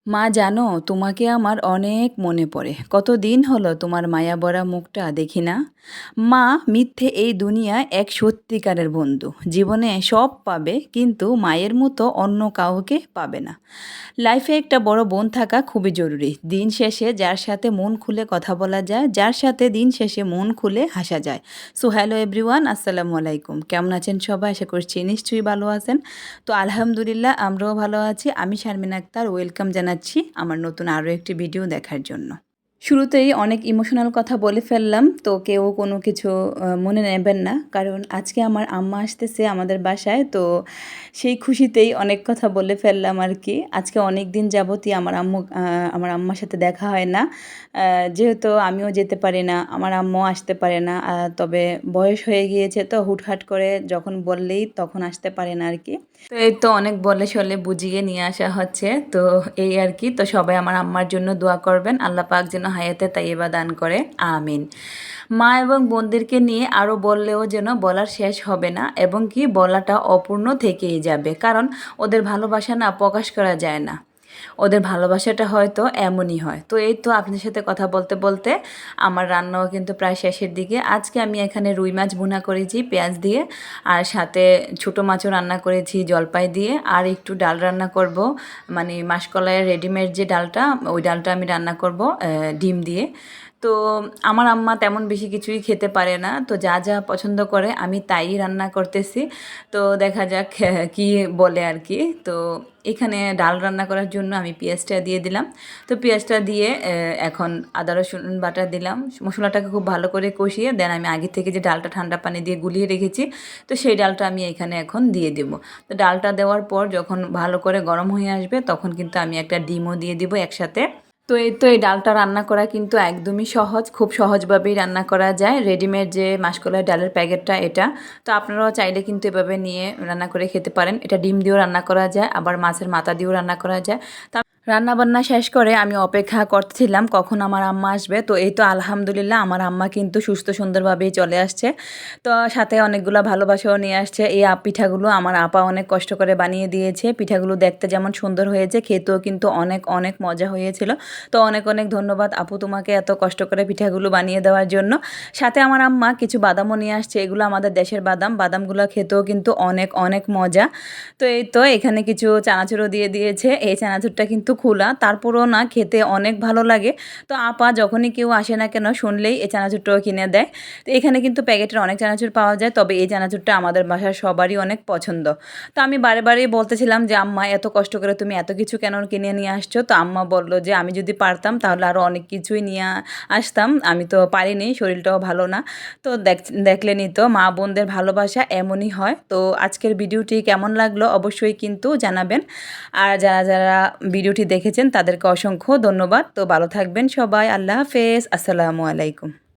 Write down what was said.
মা জানো তোমাকে আমার অনেক মনে পড়ে। কতদিন হলো তোমার মায়াভরা মুখটা দেখি না। মা মিথ্যে এই দুনিয়ায় এক সত্যিকারের বন্ধু। জীবনে সব পাবে কিন্তু মায়ের মতো অন্য কাউকে পাবে না। লাইফে একটা বড় বোন থাকা খুবই জরুরি। দিন শেষে যার সাথে মন খুলে কথা বলা যায়, যার সাথে দিন শেষে মন খুলে হাসা যায়। সো হ্যালো এভরিওয়ান, আসসালামু আলাইকুম। কেমন আছেন সবাই? আশা করছি নিশ্চয়ই ভালো আছেন। তো আলহামদুলিল্লাহ আমরাও ভালো আছি। আমি শারমিন আক্তার ওয়েলকাম জানাচ্ছি আমার নতুন আরও একটি ভিডিও দেখার জন্য। শুরুতেই অনেক ইমোশনাল কথা বলে ফেললাম, তো কেউ কোনো কিছু মনে নেবেন না, কারণ আজকে আমার আম্মা আসতেছে আমাদের বাসায়। তো সেই খুশিতেই অনেক কথা বলে ফেললাম আর কি। আজকে অনেক দিন যাবতই আমার আম্মার সাথে দেখা হয় না। যেহেতু আমিও যেতে পারি না, আমার আম্মাও আসতে পারে না। তবে বয়স হয়ে গিয়েছে তো হুটহাট করে যখন বললেই তখন আসতে পারে না আর কি। তো এই তো অনেক বলে সলে বুঝিয়ে নিয়ে আসা হচ্ছে। তো এই আর কি। তো সবাই আমার আম্মার জন্য দোয়া করবেন, আল্লাহ পাক যেন হায়াতে তাইয়্যিবা দান করে, আমিন। মা এবং বোনদেরকে নিয়ে আরও বললেও যেন বলার শেষ হবে না, এবং কি বলাটা অপূর্ণ থেকেই যাবে, কারণ ওদের ভালোবাসা না প্রকাশ করা যায় না। ওদের ভালোবাসাটা হয়তো এমনই হয়। তো এই তো আপনাদের সাথে কথা বলতে বলতে আমার রান্নাও কিন্তু প্রায় শেষের দিকে। আজকে আমি এখানে রুই মাছ ভুনা করেছি পেঁয়াজ দিয়ে, আর সাথে ছোটো মাছও রান্না করেছি জলপাই দিয়ে, আর একটু ডাল রান্না করব, মানে মাসকলাইয়ের রেডিমেড যে ডালটা, ওই ডালটা আমি রান্না করব ডিম দিয়ে। তো আমার আম্মা তেমন বেশি কিছুই খেতে পারে না, তো যা যা পছন্দ করে আমি তাই রান্না করতেছি। তো দেখা যাক কি বলে আর কি। তো এখানে ডাল রান্না করার জন্য আমি পেঁয়াজটা দিয়ে দিলাম। তো পেঁয়াজটা দিয়ে এখন আদা রসুন বাটা দিলাম, মশলাটাকে খুব ভালো করে কষিয়ে দেন আমি আগে থেকে যে ডালটা ঠান্ডা পানি দিয়ে গুলিয়ে রেখেছি, তো সেই ডালটা আমি এখানে এখন দিয়ে দেবো। তো ডালটা দেওয়ার পর যখন ভালো করে গরম হয়ে আসবে তখন কিন্তু আমি একটা ডিমও দিয়ে দিব একসাথে। তো এই ডালটা রান্না করা কিন্তু একদমই সহজ, খুব সহজভাবেই রান্না করা যায়। রেডিমেড যে মাসকলাই ডালের প্যাকেটটা এটা, তো আপনারাও চাইলে কিন্তু এভাবে নিয়ে রান্না করে খেতে পারেন। এটা ডিম দিয়েও রান্না করা যায়, আবার মাছের মাথা দিয়েও রান্না করা যায়। রান্নাবান্না শেষ করে আমি অপেক্ষা করতেছিলাম কখন আমার আম্মা আসবে। তো এই তো আলহামদুলিল্লাহ আমার আম্মা কিন্তু সুস্থ সুন্দরভাবেই চলে আসছে। তো সাথে অনেকগুলো ভালোবাসাও নিয়ে আসছে। এই পিঠাগুলো আমার আপা অনেক কষ্ট করে বানিয়ে দিয়েছে। পিঠাগুলো দেখতে যেমন সুন্দর হয়েছে, খেতেও কিন্তু অনেক অনেক মজা হয়েছিল। তো অনেক অনেক ধন্যবাদ আপু তোমাকে এত কষ্ট করে পিঠাগুলো বানিয়ে দেওয়ার জন্য। সাথে আমার আম্মা কিছু বাদামও নিয়ে আসছে, এগুলো আমাদের দেশের বাদাম। বাদামগুলো খেতেও কিন্তু অনেক অনেক মজা। তো এই তো এখানে কিছু চানাচুরও দিয়ে দিয়েছে। এই চানাচুরটা কিন্তু খোলা, তারপরও না খেতে অনেক ভালো লাগে। তো আপা যখনই কেউ আসে না কেন শুনলেই এই চানাচুরটাও কিনে দেয়। তো এখানে কিন্তু প্যাকেটের অনেক চানাচুর পাওয়া যায়, তবে এই চানাচুরটা আমাদের বাসার সবারই অনেক পছন্দ। তো আমি বারে বারেই বলতেছিলাম যে আম্মা এত কষ্ট করে তুমি এত কিছু কেন কিনে নিয়ে আসছো। তো আম্মা বলল যে আমি যদি পারতাম তাহলে আরও অনেক কিছুই নিয়ে আসতাম, আমি তো পারিনি, শরীরটাও ভালো না। তো দেখলেনই তো মা বোনদের ভালোবাসা এমনই হয়। তো আজকের ভিডিওটি কেমন লাগলো অবশ্যই কিন্তু জানাবেন। আর যারা যারা ভিডিওটি দেখেছেন তাদেরকে অসংখ্য ধন্যবাদ। তো ভালো থাকবেন সবাই। আল্লাহ হাফেজ, আসসালামু আলাইকুম।